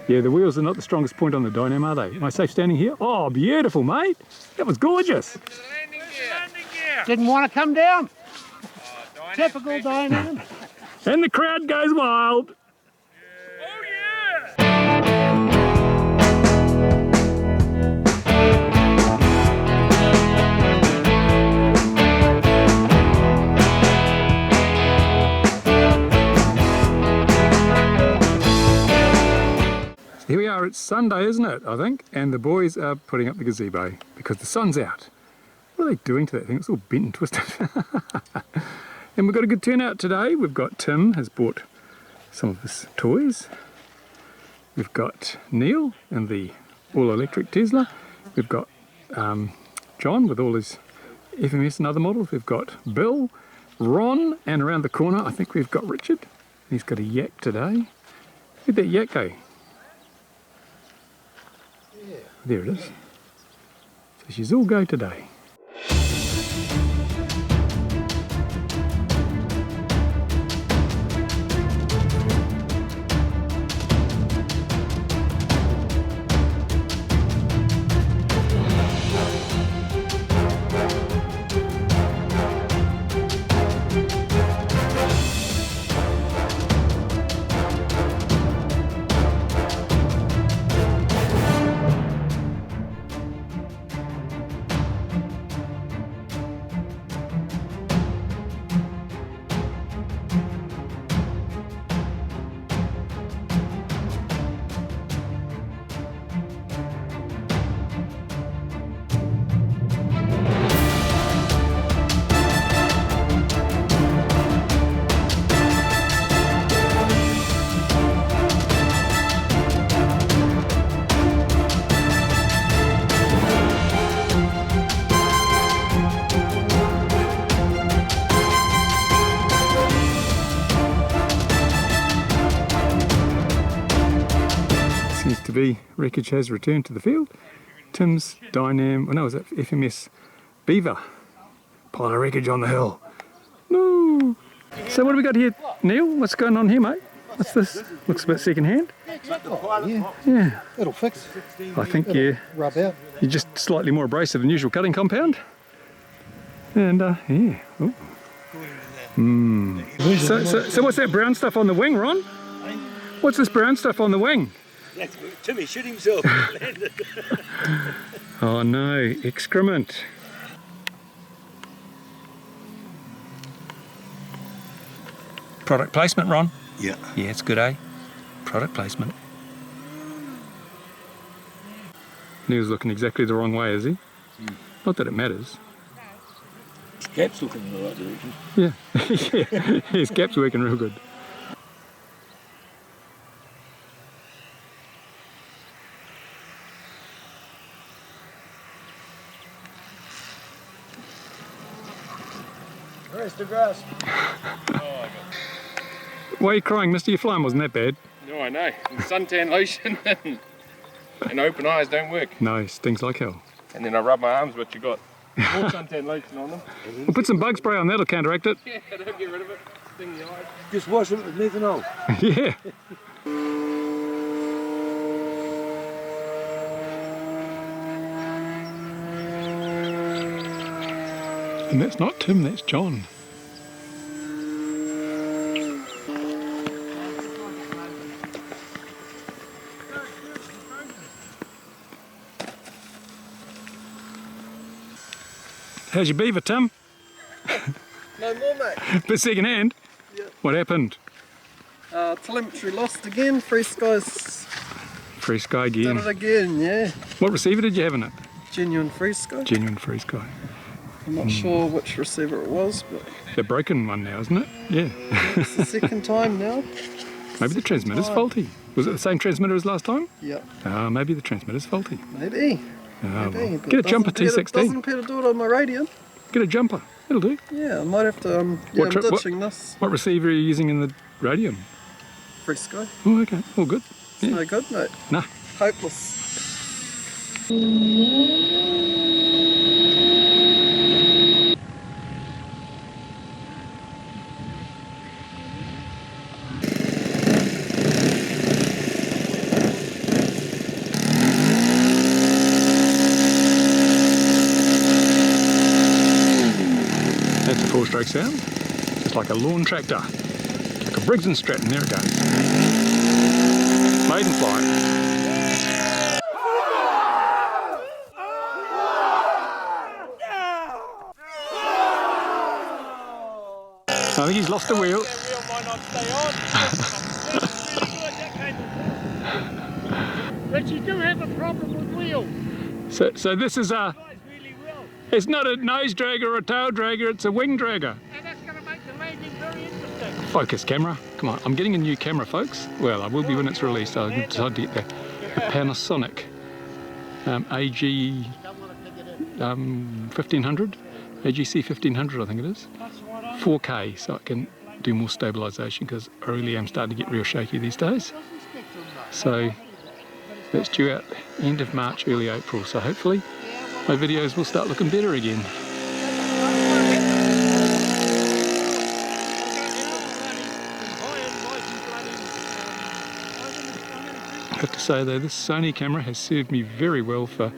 Yeah, the wheels are not the strongest point on the Dynam, are they? Am I safe standing here? Oh, beautiful, mate. That was gorgeous. Didn't want to come down. Typical Dynam. And the crowd goes wild. Oh yeah! Here we are, it's Sunday, isn't it, I think? And the boys are putting up the gazebo because the sun's out. What are they doing to that thing? It's all bent and twisted. And we've got a good turnout today. We've got Tim has bought some of his toys. We've got Neil in the all-electric Tesla. We've got John with all his FMS and other models. We've got Bill, Ron, and around the corner I think we've got Richard. He's got a yak today. Where'd that yak go? There it is. So she's all go today. Wreckage has returned to the field. Tim's Dynam, oh no, was that FMS Beaver? Pile of wreckage on the hill. No. So what do we got here, Neil? What's going on here, mate? What's this? Looks a bit second hand. Yeah. It'll fix. I think you're just slightly more abrasive than usual cutting compound. And yeah. Oh. So what's that brown stuff on the wing, Ron? What's this brown stuff on the wing? Timmy shit himself. Oh no, excrement. Product placement, Ron? Yeah. Yeah, it's good, eh? Product placement. Neil's looking exactly the wrong way, is he? Not that it matters. His cap's looking in the right direction. Yeah, yeah. His cap's working real good. Where's the grass? Why are you crying, mister? Your flying wasn't that bad. No, I know. And suntan lotion and open eyes don't work. No, stings like hell. And then I rub my arms, but you got more suntan lotion on them. We'll put some bug spray on, that'll counteract it. Yeah, don't get rid of it. Sting the eyes. Just wash it with methanol. Yeah. And that's not Tim, that's John. How's your beaver, Tim? No more, mate. Bit second hand? Yeah. What happened? Telemetry lost again. Free Sky's Free Sky done again. it again, yeah. What receiver did you have in it? Genuine Free Sky. Genuine Free Sky. I'm not sure which receiver it was, but The broken one now, isn't it? Yeah. it's the second time now. Maybe the transmitter's faulty. Was it the same transmitter as last time? Yep, Maybe the transmitter's faulty. maybe. Well, Maybe. but get a jumper doesn't appear to- T16. Doesn't appear to do it on my radio. Get a jumper. It'll do. Yeah, I might have to. What I'm tri- ditching this. What receiver are you using in the radio? Free Sky. Oh, okay. All good. It's Yeah. no good, mate. Nah. Hopeless. four-stroke sound. It's like a lawn tractor. Like a Briggs & Stratton, there it goes. Maiden flight. I think he's lost the wheel. That wheel might not stay on. But you do have a problem with wheels. So this is a, Really well. it's not a nose dragger or a tail dragger, it's a wing dragger. And that's going to make the landing very interesting. Focus camera, come on, I'm getting a new camera folks. Well, I will be when it's released, I decided to get the Panasonic AG 1500, AGC 1500 I think it is. 4K, so I can do more stabilisation because I really am starting to get real shaky these days. So that's due out end of March, early April, so hopefully my videos will start looking better again. I have to say though, this Sony camera has served me very well for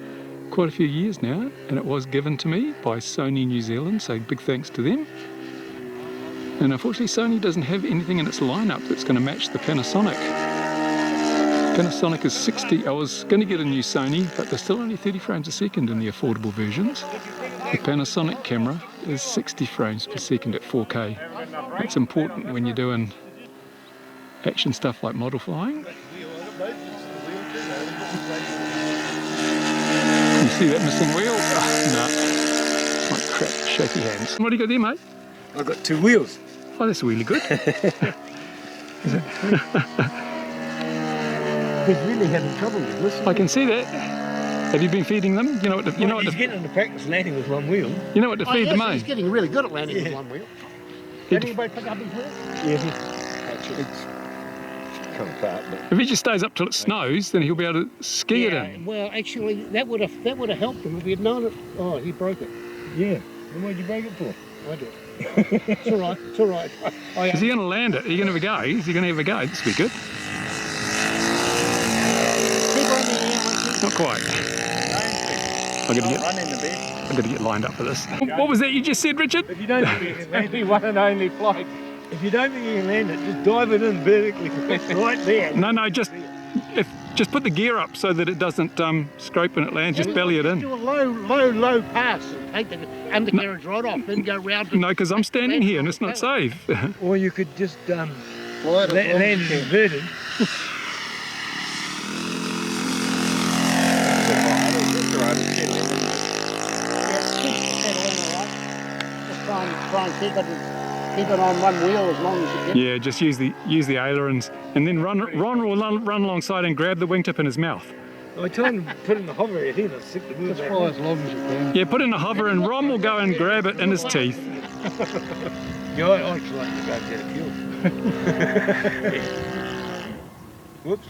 quite a few years now, and it was given to me by Sony New Zealand, so big thanks to them. And unfortunately Sony doesn't have anything in its lineup that's going to match the Panasonic. Panasonic is 60, I was going to get a new Sony, but they're still only 30 frames a second in the affordable versions. The Panasonic camera is 60 frames per second at 4K. That's important when you're doing action stuff like model flying. You see that missing wheel? Oh, no. My crap, shaky hands. What do you got there, mate? I've got two wheels. Oh, that's really good. He's really having trouble with this. I can see that. Have you been feeding them? You know what to, He's getting into practice landing with one wheel. you know what to feed them, He's eh? getting really good at landing with one wheel. Did anybody pick up his wheel? Yeah. Actually, it's come apart, but If he just stays up till it snows, then he'll be able to ski it in. Well, actually, that would have helped him if he had known it. Oh, he broke it. yeah. Then what'd you break it for? I did. It's all right. It's all right. Is he going to land it? Are you going to have a go? Is he going to have a go? This will be good. Not quite. I've got to get lined up for this. What was that you just said, Richard? If you don't think you can land it, One and only flight. if you don't think you can land it, just dive it in vertically. It's right there. No, just put the gear up so that it doesn't scrape when it lands. Just belly it in. Do a low pass and take the undercarriage right off, then go round. No, because I'm standing here and it's not safe. Or you could just land it inverted. Try and keep it on one wheel as long as you can. Yeah, just use the ailerons, and then Ron will run alongside and grab the wingtip in his mouth. I told him to put in the hover head here and stick the wheel back. Fly as long as you can. Yeah, put in a hover and Ron will go and grab it in his teeth. Yeah, I actually like to go out of fuel. Whoops.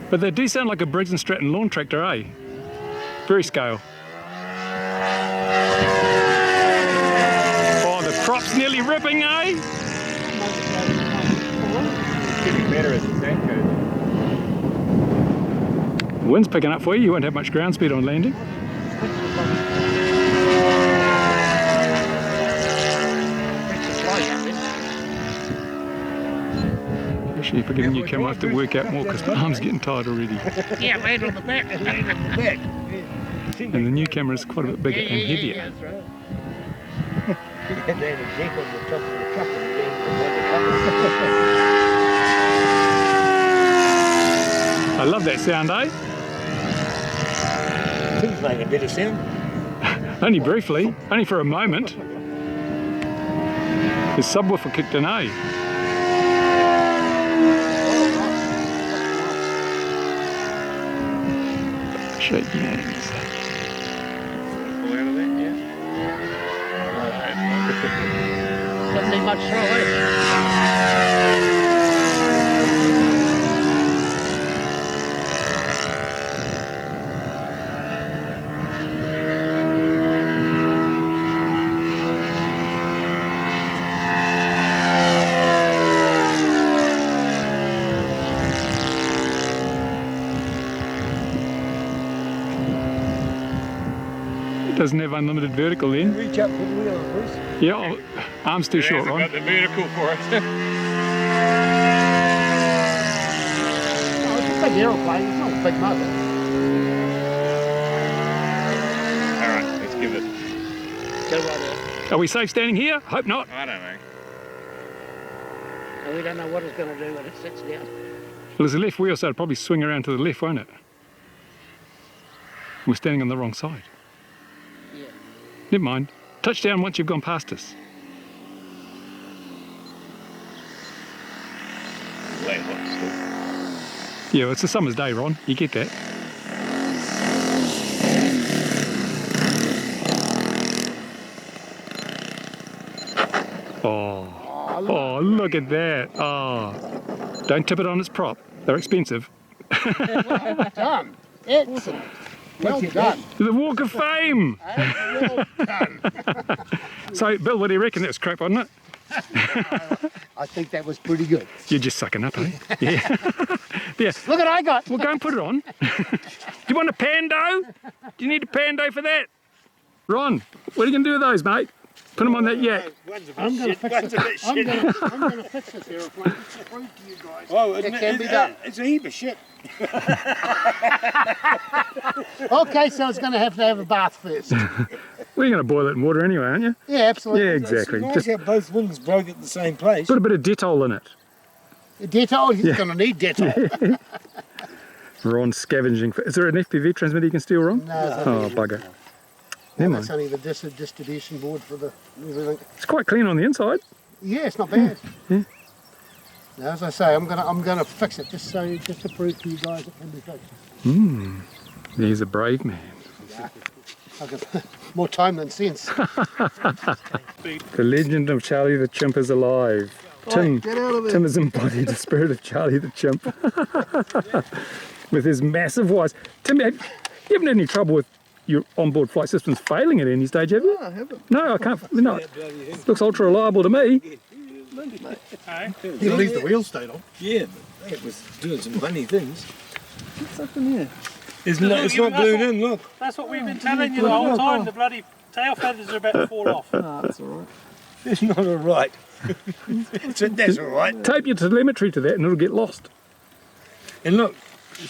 But they do sound like a Briggs & Stratton lawn tractor, eh? Very scale. Oh, the crop's nearly ripping, eh? Getting better as the tank goes. The wind's picking up for you. You won't have much ground speed on landing. Actually, if I get a new camera, I have to work out more because my arm's getting tired already. Yeah, land on the back. Land on the back. And the new camera is quite a bit bigger and heavier. That's right. And then a jack on the top of the truck and then I love that sound, eh? Things make a bit of sound. Only briefly, only for a moment. The subwoofer kicked in, eh? Shaky hands. Pull out of that, yeah. Doesn't need much throw, eh? Doesn't have unlimited vertical then. Reach up for the wheel, Bruce. Yeah, oh, arm's too short, Got Ron. the vertical for it. Oh, it's a big aeroplane, it's not a big motor. Alright, let's give it. Go right out. Are we safe standing here? Hope not. I don't know. And we don't know what it's going to do when it sits down. Well, there's a left wheel, so it'll probably swing around to the left, won't it? We're standing on the wrong side. Yeah. Never mind. Touch down once you've gone past us. Late one still. Yeah, it's a summer's day, Ron. You get that. Oh, look at that. Oh, don't tip it on its prop. They're expensive. Well done. Excellent. Well done. The Walk of Fame. Well done. So, Bill, what do you reckon? That was crap, wasn't it? I think that was pretty good. You're just sucking up, eh? Yeah. Yeah. Look what I got. Well, go and put it on. Do you want a pando? Do you need a pando for that? Ron, what are you going to do with those, mate? Put them on that yak. I'm going to fix it. I'm going to fix this aeroplane just to prove to you guys Oh, it can be done. It's a heap of shit. Okay, so it's going to have a bath first. Well, you're going to boil it in water anyway, aren't you? Yeah, absolutely. Yeah, exactly. Nice Just how both wings broke at the same place. put a bit of Dettol in it. Dettol, he's going to need Dettol. Ron's scavenging. Is there an FPV transmitter you can steal, Ron? No, it's Oh, only, bugger. no, Never that's mind. only the distribution board for the everything. It's quite clean on the inside. Yeah, it's not bad. Yeah. Now, as I say, I'm gonna fix it just to prove to you guys it can be fixed. He's a brave man. I've got more time than sense. The legend of Charlie the Chimp is alive. Tim, get out of there. Tim has embodied the spirit of Charlie the Chimp with his massive wires. Tim, you haven't had any trouble with your onboard flight systems failing at any stage, have you? No, I haven't. No, I can't. No, looks ultra reliable to me. You leave the wheel state on. Yeah, but it was doing some funny things. What's up in here? It's not glued in, look. That's what we've been telling you the whole time. The bloody tail feathers are about to fall off. No, that's alright. It's not all right. That's all right. Tape your telemetry to that and it'll get lost. And look.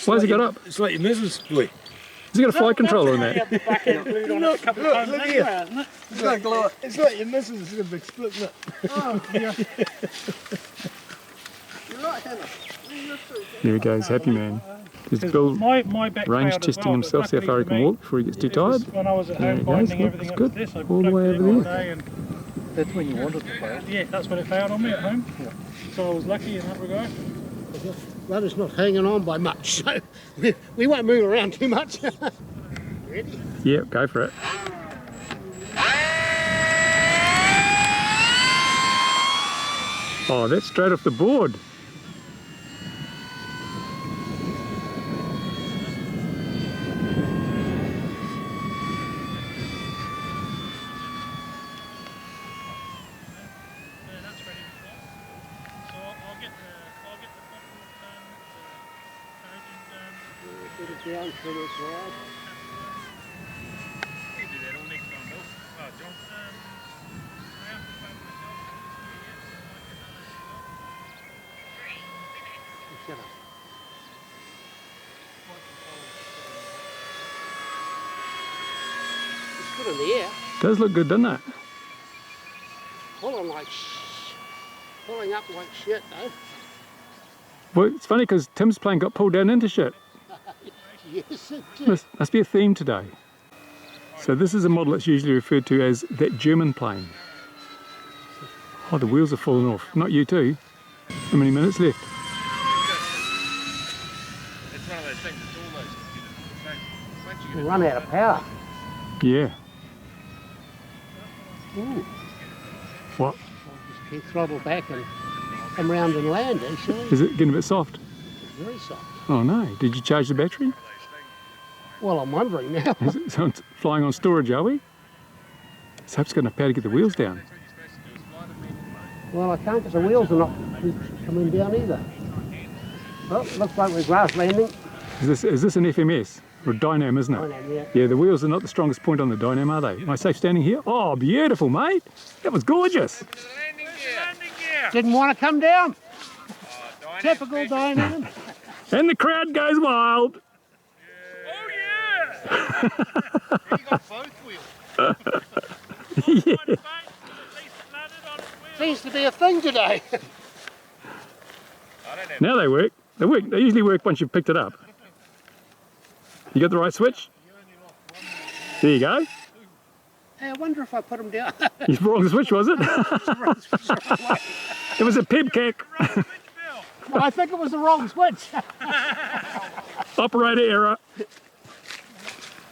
Why has he got up? It's like your missus' toy. Has he got a flight controller in Yeah, there? the back end glued on it a couple of times look anyway, here. hasn't it? It's like your missus is a big split nut. You're right, Hannah. There he goes, happy man. There's Bill My back range failed as testing well, himself, but see how far he can luckily walk before he gets too for me, it was tired. when I was at There home he goes, binding look, everything it's up good. to this, I All the plugged way it in over one there. day and That's when you wanted to fail. yeah, that's when it failed on me at home. So I was lucky in that regard. Rudder's not hanging on by much, so we won't move around too much. Ready? Yeah, go for it. Oh, that's straight off the board. Yeah, that's ready to fly. So I'll get the compliment done, the paging done. Put it down for this ride. You can do that all next time, Bill. Oh, John. I have to pay myself for 3 years, so I might get another job. Shut up. It's good in the air. Does look good, doesn't it? Pulling up like shit though. Well, it's funny because Tim's plane got pulled down into shit. Yes, it did. Must be a theme today. So this is a model that's usually referred to as that German plane. Oh, the wheels are falling off. Not you too. How many minutes left? It's one of those things, it's all those computers. Once you We get run out of power. Yeah. Ooh. What? Just keep throttle back and come round and land actually. Is it getting a bit soft? Very soft. Oh no. Did you charge the battery? Well, I'm wondering now. So it's flying on storage, are we? So it's got enough power to get the wheels down. Well, I can't because the wheels are not coming down either. Well, looks like we're grass landing. Is this an FMS? Or a Dynam, isn't it? Dynam, yeah. Yeah, the wheels are not the strongest point on the Dynam, are they? Am I safe standing here? Oh, beautiful, mate. That was gorgeous. Landing gear. Didn't want to come down. Dynamic Typical fish. dynamic. And the crowd goes wild. Oh yeah! You got both wheels. Yeah. At least it landed on its wheel. Seems to be a thing today. I don't have Now they work. They work. They usually work once you've picked it up. You got the right switch? There you go. Hey, I wonder if I put them down. It's the wrong switch, was it? It was a pip kick. Wrong switch, Bill. I think it was the wrong switch. Operator error.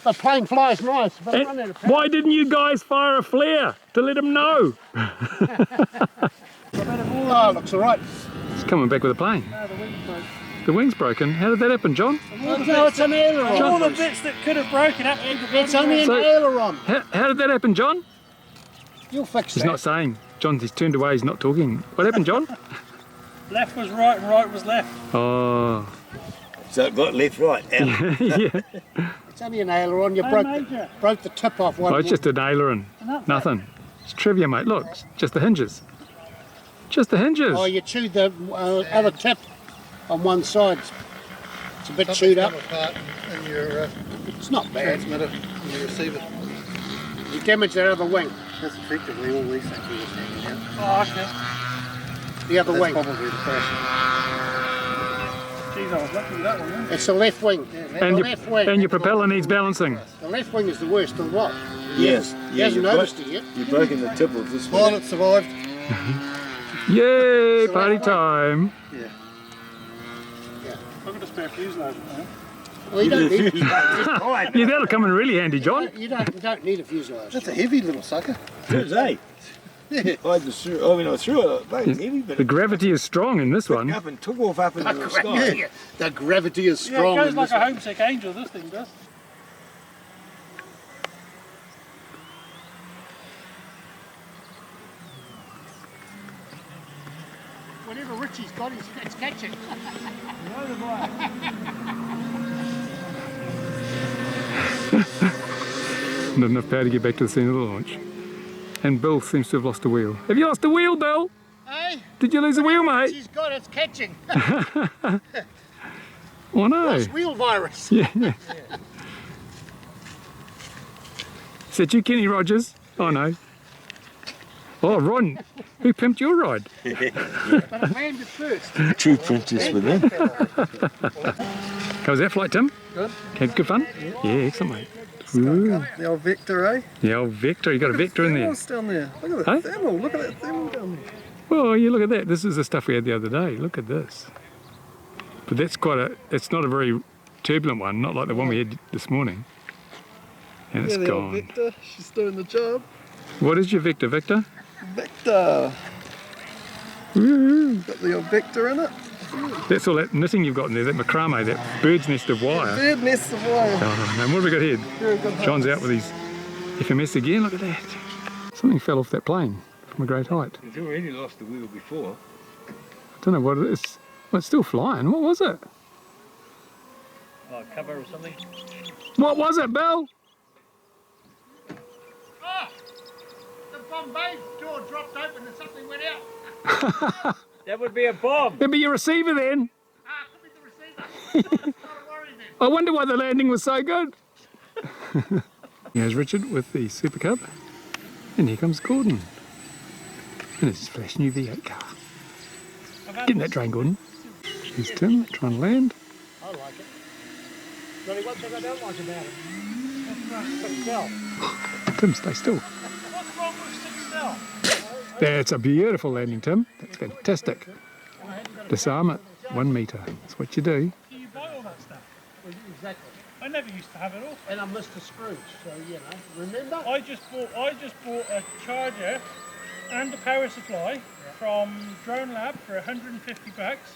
The plane flies nice, but I run out of power. Why didn't you guys fire a flare to let them know? Oh, looks all right. It's coming back with a plane. The wing's broken. How did that happen, John? No, it's an aileron. All the bits that could have broken up. It's only an So- aileron. How did that happen, John? You'll fix He's that. not saying. John, he's turned away. He's not talking. What happened, John? Left was right and right was left. Oh, So it got left, right, out. yeah. It's only an aileron. You Hey, broke Major. the tip off one. Oh, it's just an aileron. Nothing. It's trivia, mate. Look, just the hinges. Just the hinges. Oh, you chewed the other tip on one side. It's a bit chewed up. Apart in your It's not bad. transmitter and your receiver. You damaged that other wing. That's effectively all these things we were hanging out. Oh, okay. The other That's wing. probably the crash. Jeez, I was lucky with that one, huh? It's the left wing. and, the left wing. and your propeller needs balancing. The left wing is the worst of what? Yes. He hasn't noticed it yet. You've broken the tip of this one. Pilot survived. Yay, party time. Yeah. I've got a spare fuselage now. Well, you don't need. Yeah, that'll come in really handy, John. You don't need a fuselage. That's a heavy little sucker. It is, eh? Yeah. I just threw, I mean, I threw it, but it's heavy, but The it gravity is strong in this picked one. up and took off up into the sky. Yeah, the gravity is Yeah, strong. it goes in like this a one. homesick angel, this thing does. Whatever Richie's got, it's catching. Not enough power to get back to the scene of the launch. And Bill seems to have lost a wheel. Have you lost a wheel, Bill? Hey, Did you lose a wheel, mate? Richie's got, it's catching. Oh no. It's wheel virus. Yeah. Is that you, Kenny Rogers? Oh no. Oh, Ron, who pimped your ride? But it landed first. True princess within. How was that flight, Tim? Good. Had good fun? Yeah, excellent, mate. Ooh, The old Vector, eh? the old Vector. You got a Vector in there. Thermals down there. Look at Hey? that thermal. Look at that thermal down there. Well, yeah, look at that. This is the stuff we had the other day. Look at this. But that's it's not a very turbulent one, not like the one we had this morning. And it's Yeah, the old gone. Vector. She's doing the job. What is your Vector, Victor? Vector. Woo-hoo. Got the old Vector in it. That's all that knitting you've got in there, that macrame, that bird's nest of wire. Bird nest of wire. Oh, and what have we got here? Very good. John's out with his FMS again, look at that. Something fell off that plane from a great height. He's already lost the wheel before. I don't know what it is. Well, it's still flying. What was it? Oh, cover or something. What was it, Bill? Oh, the Bombay door dropped open and something went out. That would be a bomb. It'd be your receiver then. Ah, could be the receiver. Not a worry then. I wonder why the landing was so good. Here's Richard with the Super Cub. And here comes Gordon. And his flash new V8 car. Get in that drain, Gordon. Here's Tim trying to land. I like it. The only one thing I don't like about it. It's cell. Tim, stay still. What's wrong with 6L? That's a beautiful landing, Tim. That's fantastic. Disarm it 1 metre. That's what you do. Do you buy all that stuff? Exactly. I never used to have it all. And I'm Mr. Scrooge, so you know. Remember? I just bought a charger and a power supply from Drone Lab for 150 bucks.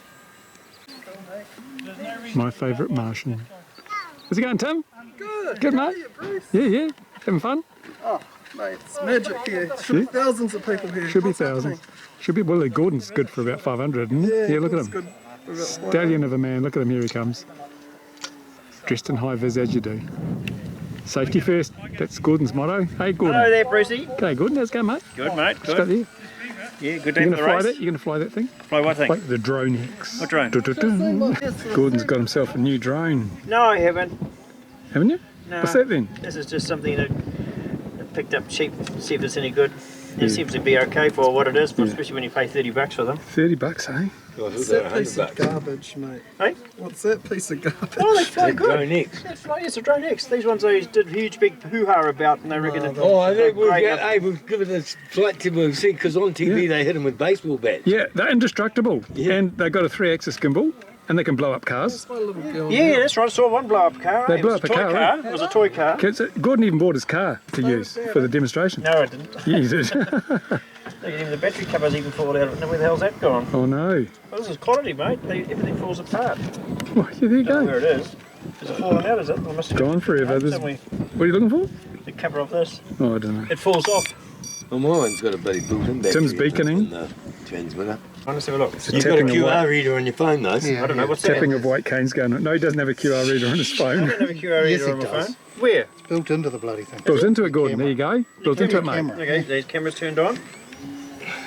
There's no reason My to favourite buy one. Martian. How's it going, Tim? Good. Good, How are mate. you, Bruce? Yeah, yeah. Having fun? Oh, mate, it's magic here. Should be thousands of people here. Should be What's happening? thousands. Should be. Well, Gordon's good for about 500, isn't he? Yeah, look at it's him. good for about Stallion of a man. Look at him. Here he comes. dressed in high vis as you do. Safety first, that's Gordon's motto. Hey Gordon. Hello there, Brucey. Okay Gordon, how's it going mate? Good, mate. Just got Good. there. Yeah, good You're day going for to the fly race. that? You're going to fly that thing? Fly what thing? Like the drone X. What drone? Gordon's got himself a new drone, No, I haven't. haven't you? No. What's that then? This is just something that I picked up cheap to see if it's any good. It Yeah. seems to be okay for what it is, Yeah. especially when you pay $30 for them. $30, eh? What's that piece of garbage, mate? Hey? What's that piece of garbage? Oh, they fly good. Drone X. They fly, it's a drone X. These ones I did huge big hoo-ha about, and they reckon it's Oh, I think we'll great get enough. able to give it a flight to we'll see, because on TV they hit them with baseball bats. Yeah, they're indestructible. Yeah. And they've got a 3-axis gimbal and they can blow up cars. My little girl. Yeah, that's right. I saw one blow up car. They It blew was up a a toy car, car. right? It was a toy car. Gordon even bought his car to use for the demonstration. No, I didn't. Yeah, you did. Even the battery covers even fall out. Where the hell's that gone? Oh no. Well, this is quality, mate. Everything falls apart. Well, yeah, there you Don't know where go. it is. Is it falling out? Is it? I must have Gone forever. There's- Somewhere. What are you looking for? The cover of this. Oh, I don't know. It falls off. Well, my one's got a bloody built-in battery. Tim's beaconing. in the transmitter. Let's have a look. You've got a tapping of QR white, reader on your phone, though. Yeah, I don't know. What's that? tapping of white canes going on. No, he doesn't have a QR reader on his I phone. don't have a QR reader Yes, on it my does. phone. Where? It's built into the bloody thing. Built into it, Gordon. There you go. Built into it, mate. Camera. Okay, these cameras turned on.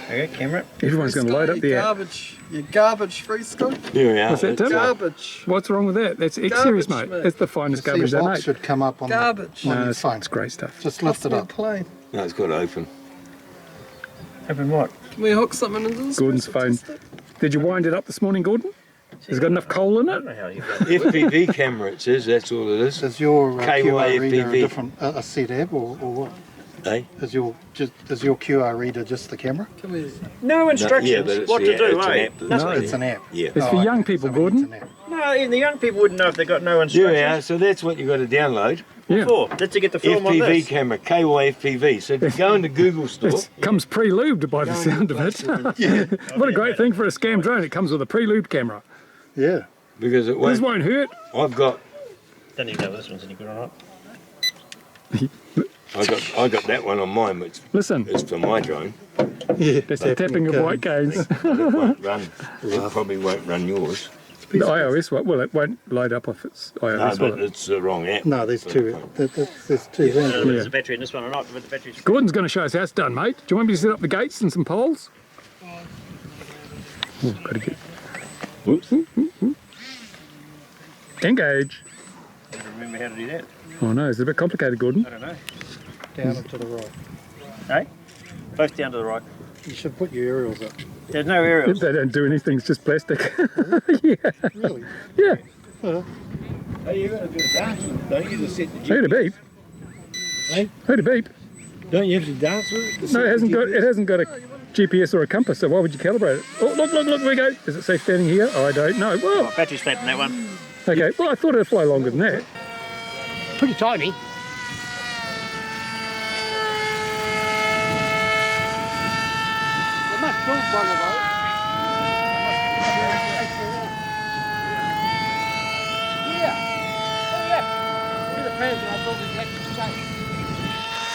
Okay, camera. Everyone's going to load up the app. Garbage. You garbage-free Scott. Here we are. What's that, Tim? Garbage. What's wrong with that? That's X Series, mate. Garbage, mate. That's the finest garbage See, they box make. should come up on Garbage. the on No, your it's, phone. it's great stuff. Just lift it up. Plane. No, it's got to open. Open what? Can we hook something into this? Gordon's phone. Did you wind it up this morning, Gordon? Has it got enough coal in I it? don't know how you got FPV camera, it says. That's all it is. Is your QR reader a KYFPV. different a CDAB or what? Eh? Is your QR reader just the camera? No instructions Yeah, but it's what the- to do, it's an eh? app. That's No, what- It's an app. Yeah. It's for Oh, young okay. people, So Gordon. it's an app. No, even the young people wouldn't know if they got no Here instructions. we are. So that's what you've got to download. Yeah. For? That's to get the film on FPV this. camera, KYFPV. So if you go into Google Store, It comes pre-lubed by the sound of it. What a great thing for a scam drone. It comes with a pre-lubed camera. Yeah. because it This won't. won't hurt. I've got, Don't even know if this one's any good or not. I got that one on mine, which Listen, is for my drone. that's the tapping of white canes. It won't run. It probably won't run yours. The iOS one, well, it won't load up if it's No, iOS, will but it? it's the wrong app. No, there's two. There's two. I don't know things. if there's a battery in this one or not, but the battery's... Gordon's going to show us how it's done, mate. Do you want me to set up the gates and some poles? Oh, got to get... Whoops. Engage. I don't remember how to do that. Oh no, it's a bit complicated, Gordon. I don't know. Down and to the right. Hey? Both down to the right. You should put your aerials up. There's no aerials. They don't do anything, it's just plastic. Yeah. Really? Yeah. Hey, you got to do a dance with it, don't you? To set the Who to beep? Hey? Who to beep? Don't you have to dance with it? No, it hasn't got a GPS or a compass, so why would you calibrate it? Oh, look, there we go. Does it say standing here? Oh, I don't know. Well, Oh, battery's flat in that one. okay. Well, I thought it'd fly longer than that. Pretty tiny. They must build one of those. Yeah. Oh yeah. One of the plans when I built this electric station.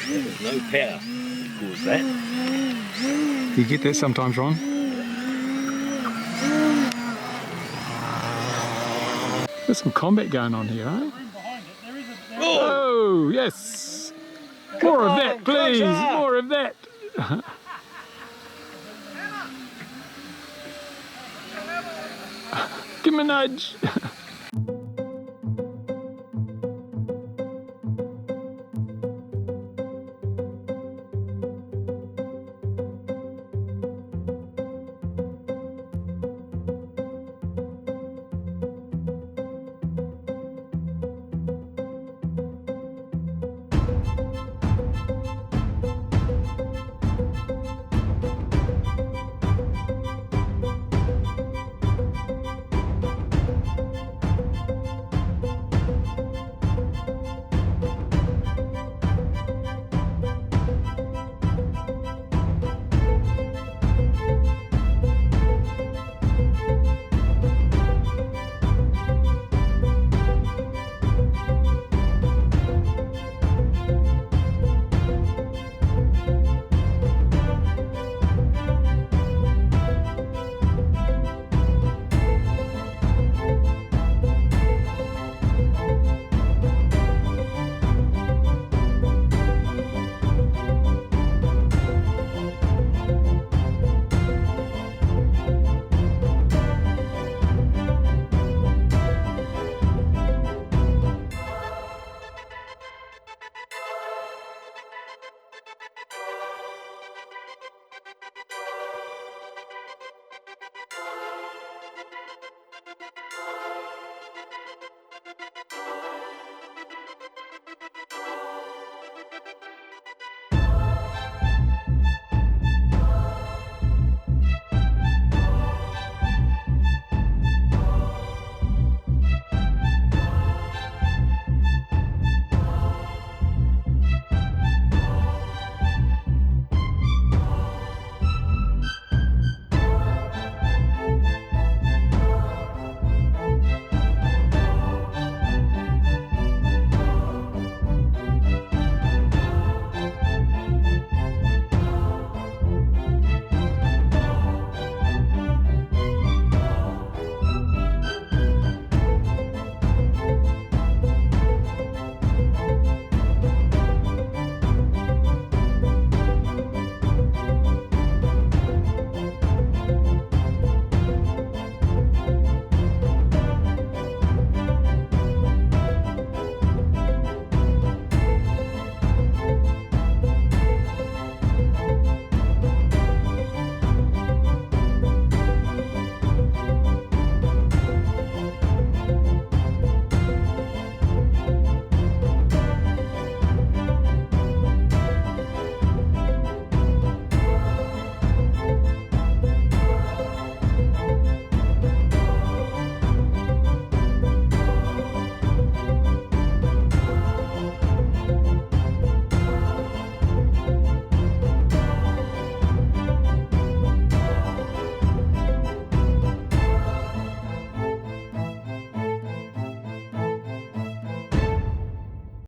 There's no power to cause that. You get that sometimes, Ron? There's some combat going on here, eh? Oh, yes! More of that, please! More of that! Give him a nudge!